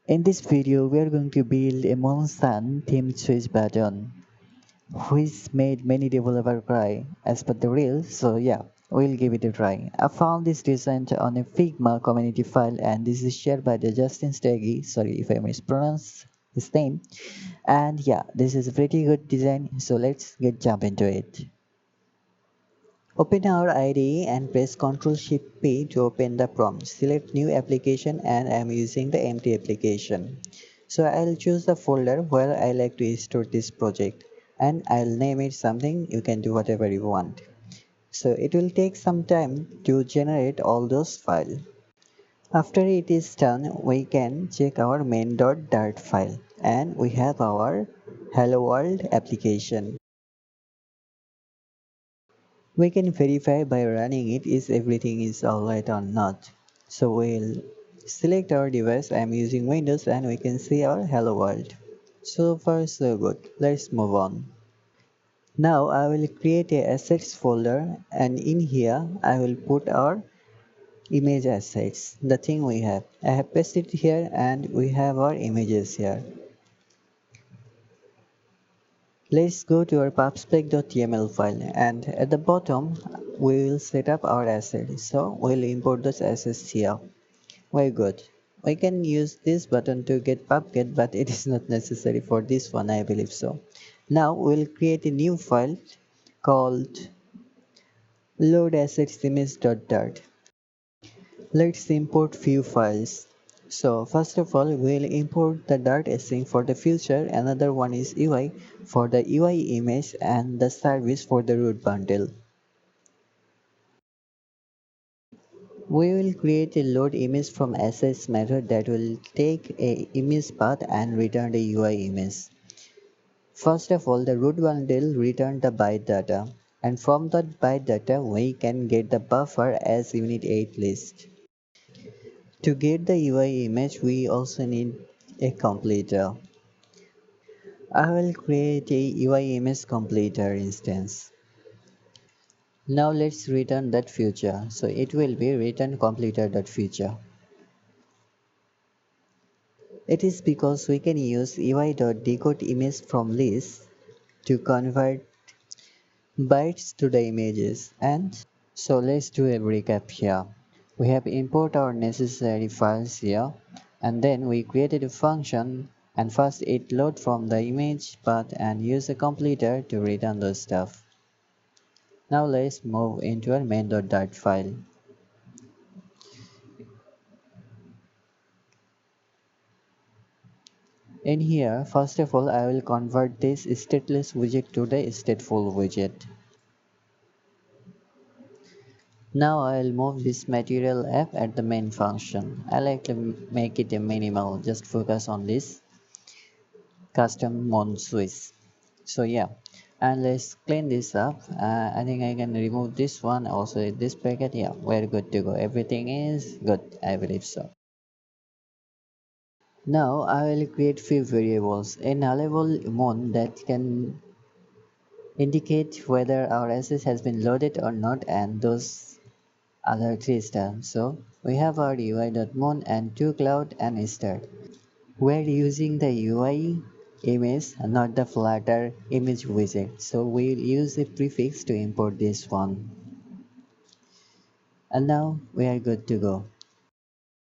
In this video, we are going to build a Moon+Sun themed switch button, which made many developers cry as per the reel. So yeah, we'll give it a try. I found this design on a Figma community file, and this is shared by the Justin Steggy. Sorry if I mispronounce his name. And yeah, this is a pretty good design. So let's get jump into it. Open our IDE and press Ctrl Shift P to open the prompt. Select new application and I am using the empty application. So I'll choose the folder where I like to store this project and I'll name it something. You can do whatever you want. So it will take some time to generate all those files. After it is done, we can check our main.dart file and we have our hello world application. We can verify by running it is everything is alright or not. So we'll select our device. I'm using Windows and we can see our hello world. So far so good. Let's move on. Now I will create a assets folder and in here I will put our image assets, the thing we have. I have pasted it here and we have our images here. Let's go to our pubspec.yml file and at the bottom we will set up our assets. So we'll import those assets here. Very good. We can use this button to get pubget, but it is not necessary for this one, I believe so. Now we'll create a new file called loadassets.image.dart. Let's import few files. So first of all, we'll import the Dart async for the future. Another one is UI for the UI image and the service for the root bundle. We will create a load image from assets method that will take a image path and return the UI image. First of all, the root bundle return the byte data, and from that byte data we can get the buffer as unit 8 list. To get the UI image, we also need a completer. I will create a UI image completer instance. Now let's return that future. So it will be return completer.future. It is because we can use UI.decode image from list to convert bytes to the images. And so let's do a recap here. We have import our necessary files here and then we created a function and first it load from the image path and use a completer to return the stuff. Now let's move into our main.dart file. In here, first of all, I will convert this stateless widget to the stateful widget. Now I'll move this material app at the main function. I like to make it a minimal, just focus on this custom mon switch. So yeah, and let's clean this up. I think I can remove this one, also this packet. Yeah, we're good to go. Everything is good, I believe so. Now I will create few variables, a nullable mon that can indicate whether our access has been loaded or not and those other three stuff. So we have our UI.mon and toCloud and start. We're using the UI image and not the Flutter image widget. So we'll use a prefix to import this one. And now we are good to go.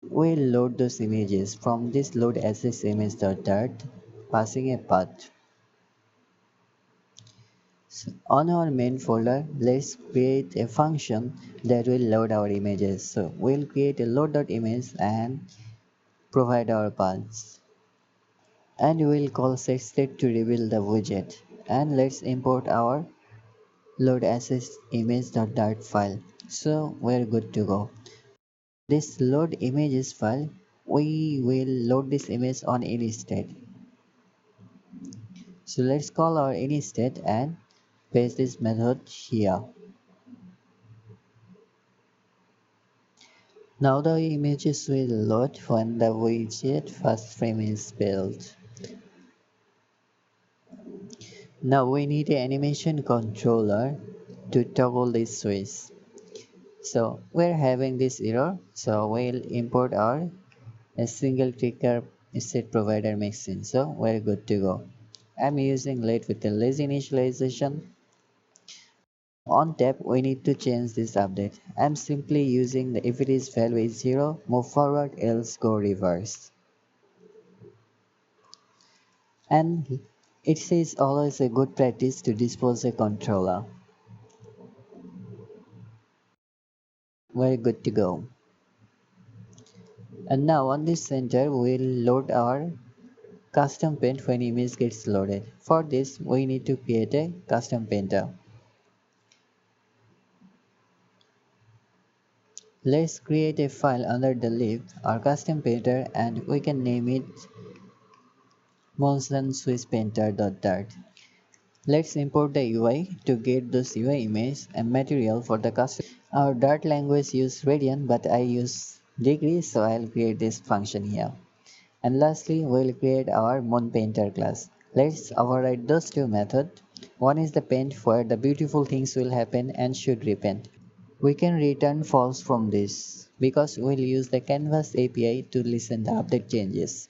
We'll load those images from this load assets image.dart passing a path. So on our main folder, let's create a function that will load our images. So we'll create a load.image and provide our paths. And we'll call setState to reveal the widget. And let's import our load assets image.dart file. So we're good to go. This load images file, we will load this image on any state. So let's call our any state and paste this method here. Now the images will load when the widget first frame is built. Now we need an animation controller to toggle this switch. So we're having this error, so we'll import our a single trigger state provider makes sense. So we're good to go. I'm using late with the lazy initialization. On tap, we need to change this update. I'm simply using the if it is value is 0, move forward, else go reverse. And it is always a good practice to dispose a controller. We're good to go. And now on this center, we'll load our custom paint when image gets loaded. For this, we need to create a custom painter. Let's create a file under the lib, our custom painter, and we can name it Moon+Sun Painter.dart. Let's import the UI to get those UI image and material for the custom. Our Dart language use radian, but I use degree, so I'll create this function here. And lastly, we'll create our Moon Painter class. Let's override those two methods. One is the paint where the beautiful things will happen and should repaint. We can return false from this because we'll use the Canvas API to listen the update changes.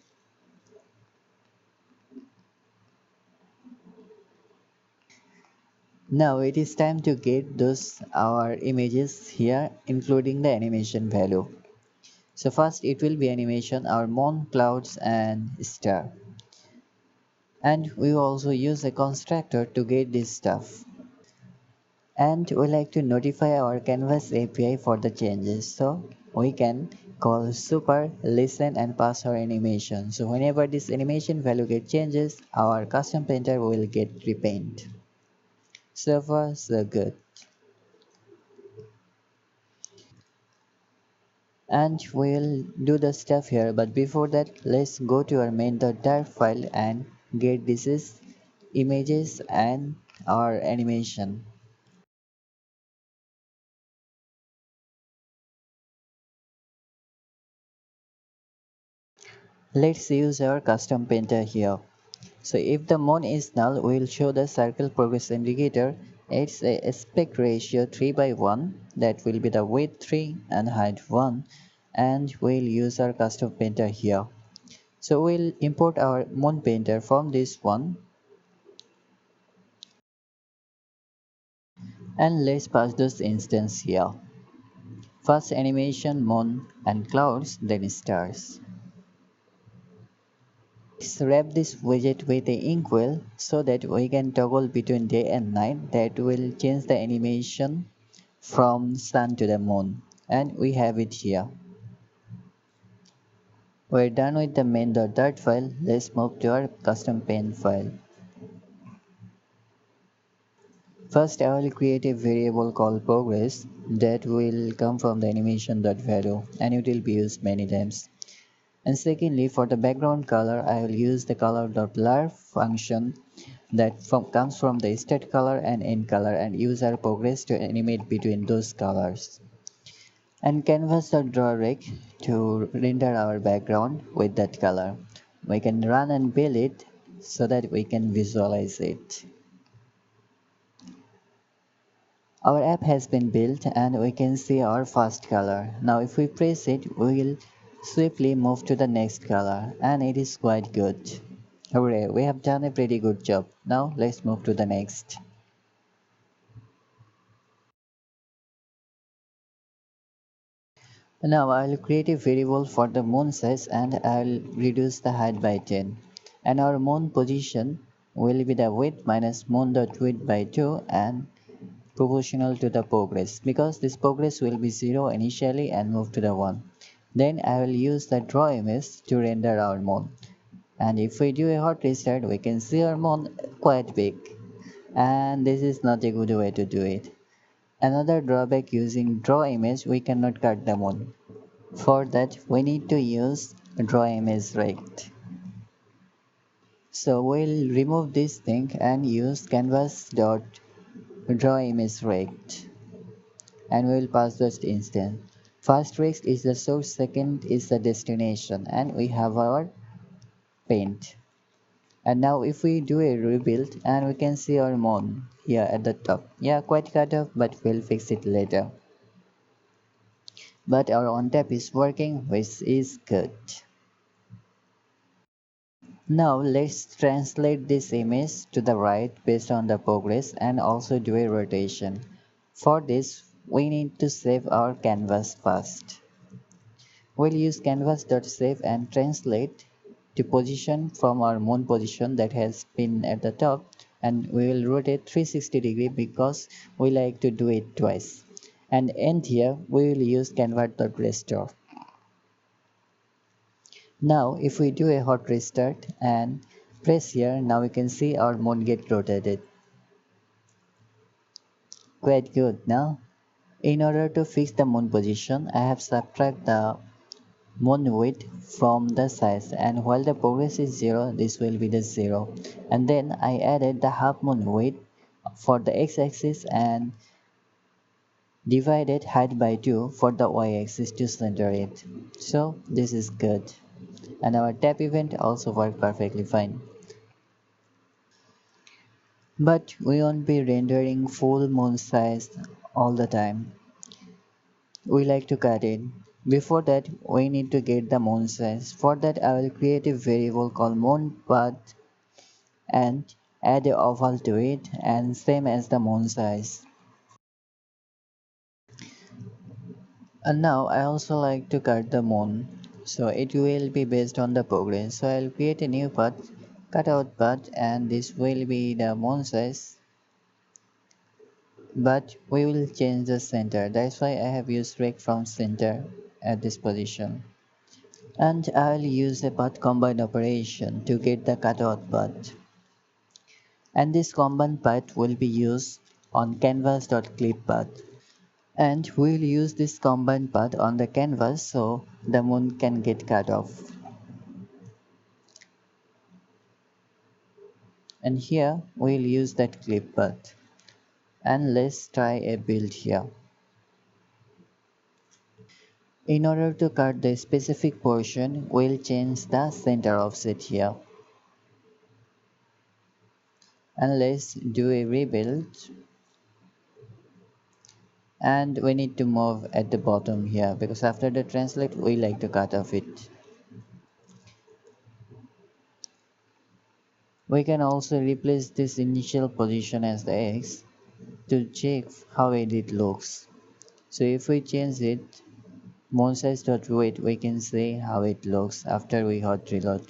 Now it is time to get those our images here including the animation value. So first it will be animation our moon, clouds and star. And we also use a constructor to get this stuff. And we like to notify our Canvas API for the changes. So we can call super listen and pass our animation. So whenever this animation value get changes, our custom painter will get repaint. So far so good. And we'll do the stuff here, but before that let's go to our main.dart file and get this is images and our animation. Let's use our custom painter here. So if the moon is null, we'll show the circle progress indicator. It's a aspect ratio 3 by 1, that will be the width 3 and height 1, and we'll use our custom painter here. So we'll import our moon painter from this one, and let's pass this instance here. First animation, moon and clouds, then stars. Let's wrap this widget with the inkwell so that we can toggle between day and night. That will change the animation from sun to the moon. And we have it here. We're done with the main.dart file. Let's move to our custom paint file. First, I will create a variable called progress that will come from the animation.value and it will be used many times. And secondly, for the background color, I will use the color.blur function that comes from the state color and end color and use our progress to animate between those colors. And canvas.drawRec to render our background with that color. We can run and build it so that we can visualize it. Our app has been built and we can see our first color. Now if we press it, we will swiftly move to the next color and it is quite good. Hooray, we have done a pretty good job. Now let's move to the next. Now I'll create a variable for the moon size and I'll reduce the height by 10. And our moon position will be the width minus moon.width by 2 and proportional to the progress because this progress will be 0 initially and move to the 1. Then I will use the draw image to render our moon. And if we do a hot restart, we can see our moon quite big. And this is not a good way to do it. Another drawback using draw image, we cannot cut the moon. For that, we need to use draw image rect. So we'll remove this thing and use canvas dot draw image rect, and we will pass this instance. First rect is the source, second is the destination, and we have our paint. And now if we do a rebuild and we can see our moon here at the top. Yeah, quite cut off, but we'll fix it later. But our on tap is working, which is good. Now let's translate this image to the right based on the progress and also do a rotation. For this, we need to save our canvas first. We'll use canvas.save and translate the position from our moon position that has been at the top, and we will rotate 360 degree because we like to do it twice. And end here we will use canvas.restore. Now if we do a hot restart and press here, now we can see our moon get rotated. Quite good now. In order to fix the moon position, I have subtract the moon width from the size, and while the progress is 0, this will be the 0. And then I added the half moon width for the x-axis and divided height by 2 for the y-axis to center it. So this is good. And our tap event also worked perfectly fine. But we won't be rendering full moon size all the time. We like to cut it. Before that, we need to get the moon size. For that, I will create a variable called moon_path and add a oval to it, and same as the moon size. And now I also like to cut the moon, so it will be based on the progress. So I'll create a new path, cutout path, and this will be the moon size, but we will change the center. That's why I have used rect from center at this position. And I'll use a path combine operation to get the cutout path. And this combine path will be used on canvas.clippath. And we'll use this combine path on the canvas so the moon can get cut off. And here we'll use that clip path. And let's try a build here. In order to cut the specific portion, we'll change the center offset here. And let's do a rebuild. And we need to move at the bottom here because after the translate we like to cut off it. We can also replace this initial position as the X to check how it looks. So if we change it moonsize.weight, we can see how it looks after we hot reload.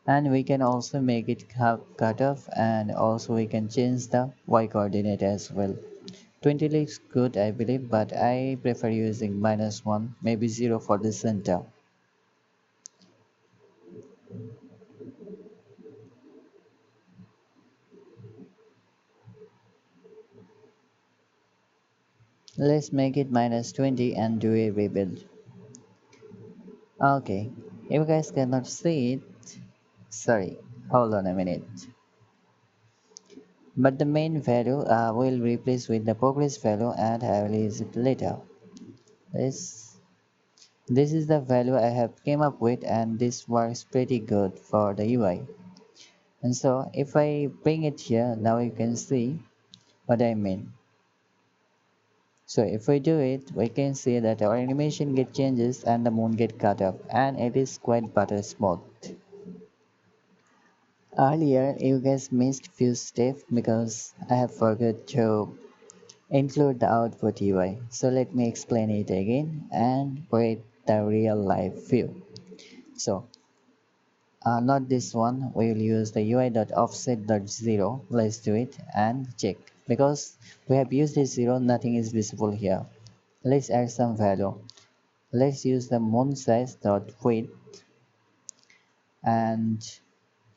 And we can also make it cut off, and also we can change the Y coordinate as well. 20 looks good I believe, but I prefer using -1, maybe 0 for the center. Let's make it -20 and do a rebuild. Okay, if you guys cannot see it, sorry, hold on a minute. But the main value will replace with the progress value, and I will use it later. This is the value I have came up with, and this works pretty good for the UI. And so if I bring it here, now you can see what I mean. So if we do it, we can see that our animation get changes and the moon get cut off, and it is quite butter smooth. Earlier you guys missed few steps because I have forgot to include the output UI. So let me explain it again and create the real life view. So not this one, we will use the UI.offset.0. Let's do it and check. Because we have used this 0, nothing is visible here. Let's add some value. Let's use the moon size.width and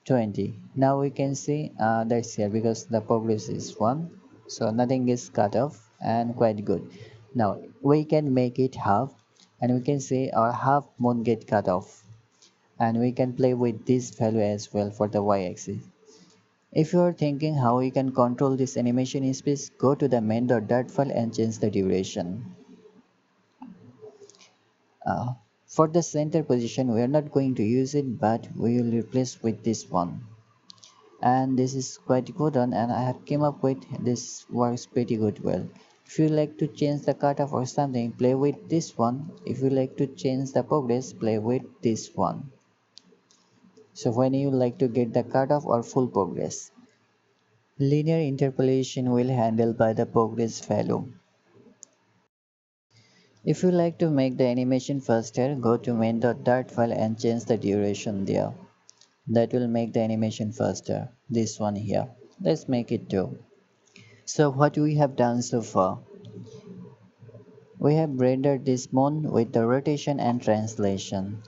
20. Now we can see that's here because the progress is 1. So nothing is cut off and quite good. Now we can make it half, and we can see our half moon get cut off. And we can play with this value as well for the y-axis. If you are thinking how you can control this animation space, go to the main.dart file and change the duration. Uh, for the center position, we are not going to use it, but we will replace with this one. And this is quite good one, and I have came up with this works pretty good well. If you like to change the cutoff or something, play with this one. If you like to change the progress, play with this one. So when you like to get the cutoff or full progress. Linear interpolation will handle by the progress value. If you like to make the animation faster, go to main.dart file and change the duration there. That will make the animation faster. This one here. Let's make it 2. So what we have done so far, we have rendered this moon with the rotation and translation.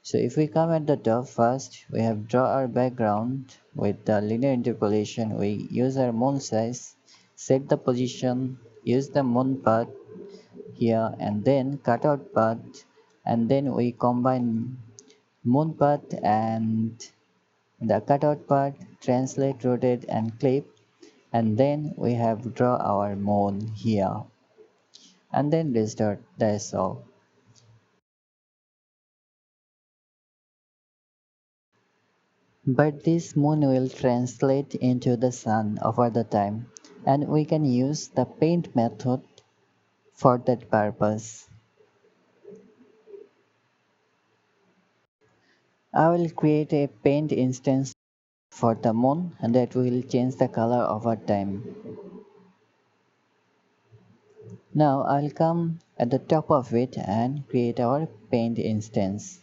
So if we come at the top first, we have draw our background with the linear interpolation. We use our moon size, set the position, use the moon path here and then cutout path, and then we combine moon path and the cutout path, translate, rotate and clip, and then we have draw our moon here and then restart. That's all. But this moon will translate into the sun over the time, and we can use the paint method for that purpose. I will create a paint instance for the moon and that will change the color over time. Now I'll come at the top of it and create our paint instance.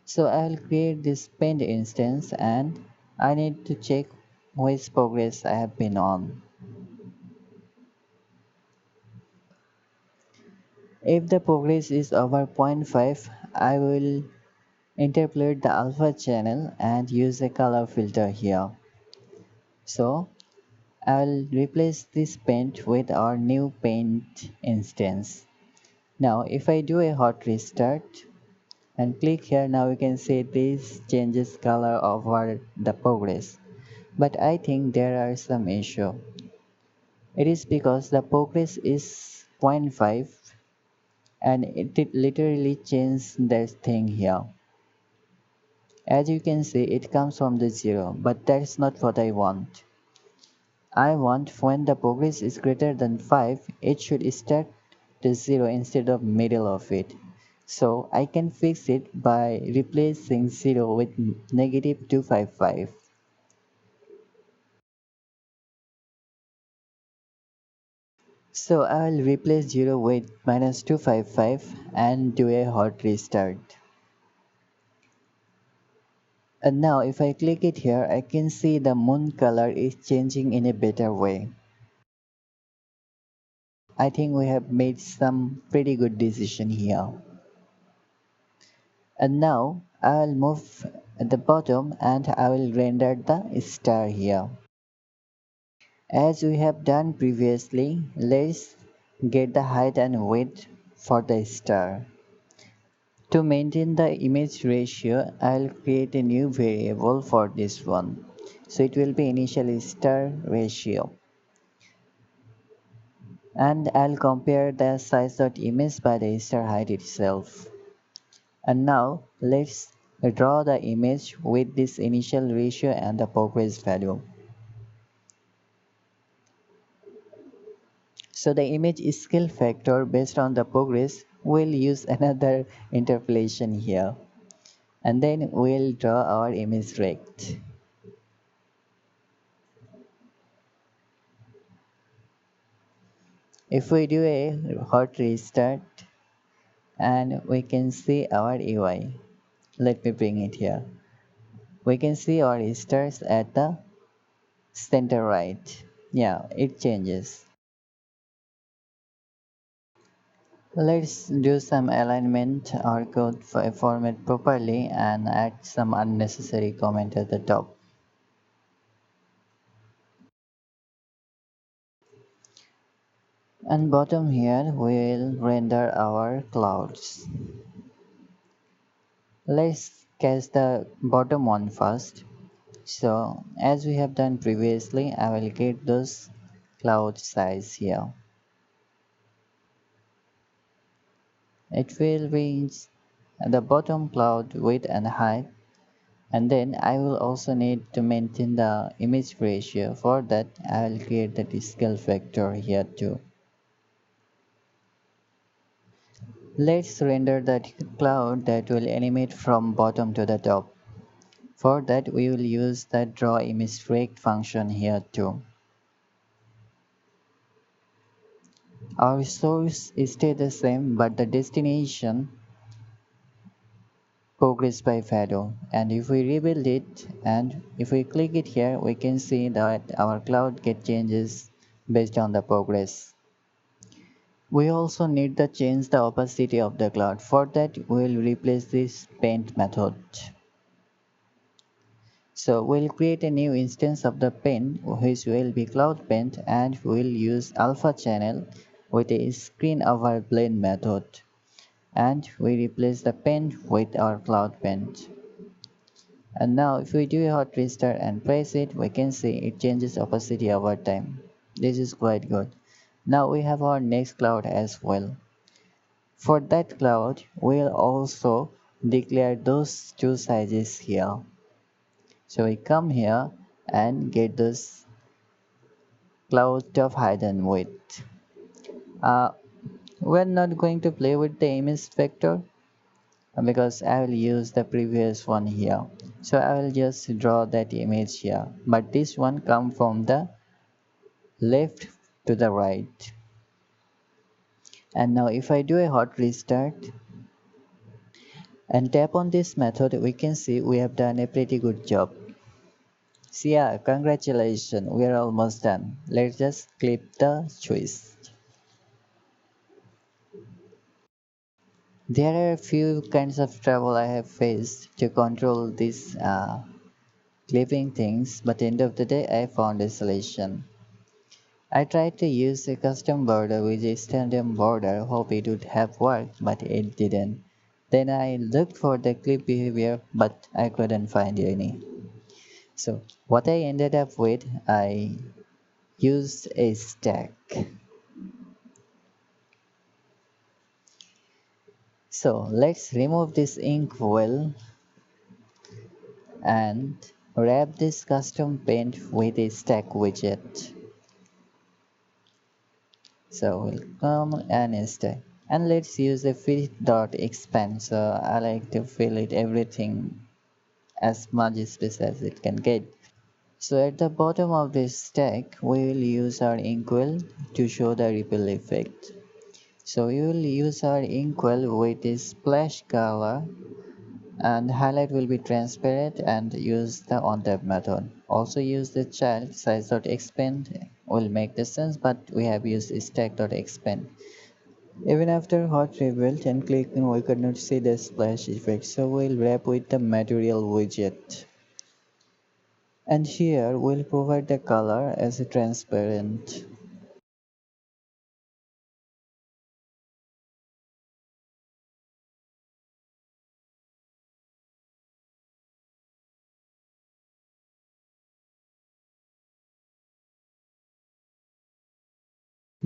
So I'll create this paint instance and I need to check which progress I have been on. If the progress is over zero point 0.5, I will interpolate the alpha channel and use a color filter here. So I'll replace this paint with our new paint instance. Now if I do a hot restart and click here, now you can see this changes color over the progress. But I think there are some issue. It is because the progress is zero point 0.5 and it literally changed this thing here. As you can see, it comes from the 0, but that's not what I want. I want when the progress is greater than 5, it should start the 0 instead of middle of it. So I can fix it by replacing 0 with negative 255. So I will replace 0 with minus 255 and do a hot restart. And now if I click it here, I can see the moon color is changing in a better way. I think we have made some pretty good decision here. And now I will move at the bottom and I will render the star here. As we have done previously, let's get the height and width for the star. To maintain the image ratio, I'll create a new variable for this one. So it will be initial star ratio. And I'll compare the size.image by the star height itself. And now let's draw the image with this initial ratio and the progress value. So the image scale factor based on the progress, we'll use another interpolation here. And then we'll draw our image rect. If we do a hot restart and we can see our UI. Let me bring it here. We can see our stars at the center right. Yeah, it changes. Let's do some alignment or code format properly and add some unnecessary comment at the top. And bottom here we'll render our clouds. Let's catch the bottom one first. So as we have done previously, I will get those cloud size here. It will be the bottom cloud width and height, And then I will also need to maintain the image ratio. For that, I will create the scale factor here too. Let's render the cloud that will animate from bottom to the top. For that, we will use the draw image rect function here too. Our source stay the same, but the destination progress by shadow. And if we rebuild it and if we click it here, we can see that our cloud get changes based on the progress. We also need to change the opacity of the cloud. For that, we will replace this paint method. So we'll create a new instance of the pen which will be cloud paint, and we'll use alpha channel with a screen over blend method, and we replace the pen with our cloud paint. And now if we do a hot restart and press it, we can see it changes opacity over time. This is quite good. Now we have our next cloud as well. For that cloud, we'll also declare those two sizes here. So we come here and get this cloud of height and width. Uh, we're not going to play with the image vector because I will use the previous one here. So I will just draw that image here. But this one come from the left to the right. And now if I do a hot restart and tap on this method, we can see we have done a pretty good job. So yeah, congratulations, we are almost done. Let's just clip the choice. There are a few kinds of trouble I have faced to control these clipping things, but at the end of the day I found a solution. I tried to use a custom border with a standard border, hope it would have worked, but it didn't. Then I looked for the clip behavior, but I couldn't find any. So what I ended up with, I used a stack. So let's remove this ink well and wrap this custom paint with a stack widget. So we'll come and stack. And let's use a fill.expand. So I like to fill it everything as much space as it can get. So at the bottom of this stack, we will use our inkwell to show the ripple effect. So we will use our inkwell with this splash color, and highlight will be transparent, and use the on tap method. Also use the child size.expand will make the sense, but we have used stack.expand. Even after hot rebuild and clicking, we could not see the splash effect, so we'll wrap with the material widget. And here we'll provide the color as a transparent.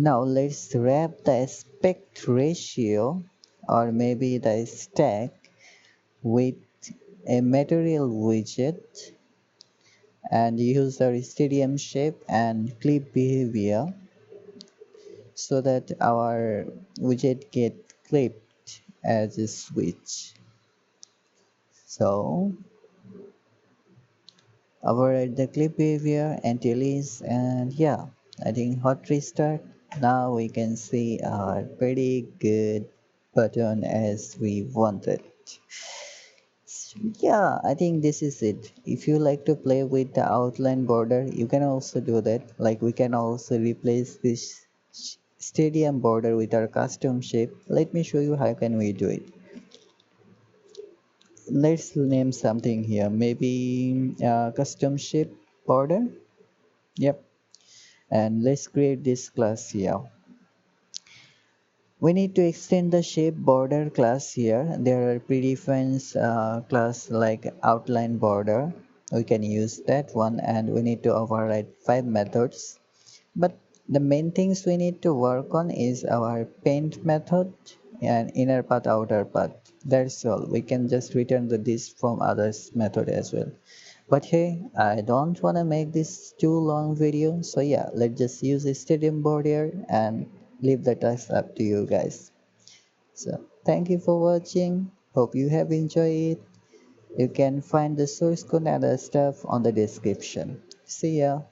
Now let's wrap the aspect ratio, or maybe the stack, with a material widget, and use our stadium shape and clip behavior so that our widget get clipped as a switch. So override the clip behavior and release, and yeah, I think hot restart. Now we can see our pretty good button as we wanted. Yeah, I think this is it. If you like to play with the outline border, you can also do that. Like we can also replace this stadium border with our custom shape. Let me show you how can we do it. Let's name something here. Maybe custom shape border. Yep. And let's create this class here. We need to extend the shape border class here. There are predefined class like outline border. We can use that one, and we need to override 5 methods. But the main things we need to work on is our paint method and inner path, outer path. That's all. We can just return the this from others method as well. But hey, I don't want to make this too long video, so yeah, let's just use a stadium board here and leave the task up to you guys. So thank you for watching. Hope you have enjoyed it. You can find the source code and other stuff on the description. See ya.